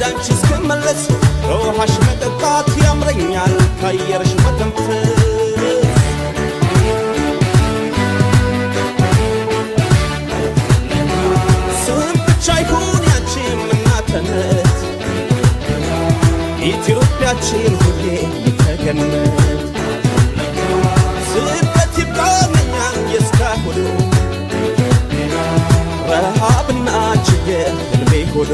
ወዳንቺ እስክመለስ ውሃሽ መጠጣት ያምረኛል ካየርሽ መተንፈስ ስም ብቻ ይሁን ያንቺም እናትነት ኢትዮጵያችን ሁሌ ተገነት ስደት ይብቃኛል የእስካሁኑ ረሃብና ችግር ልቤ ሆኖ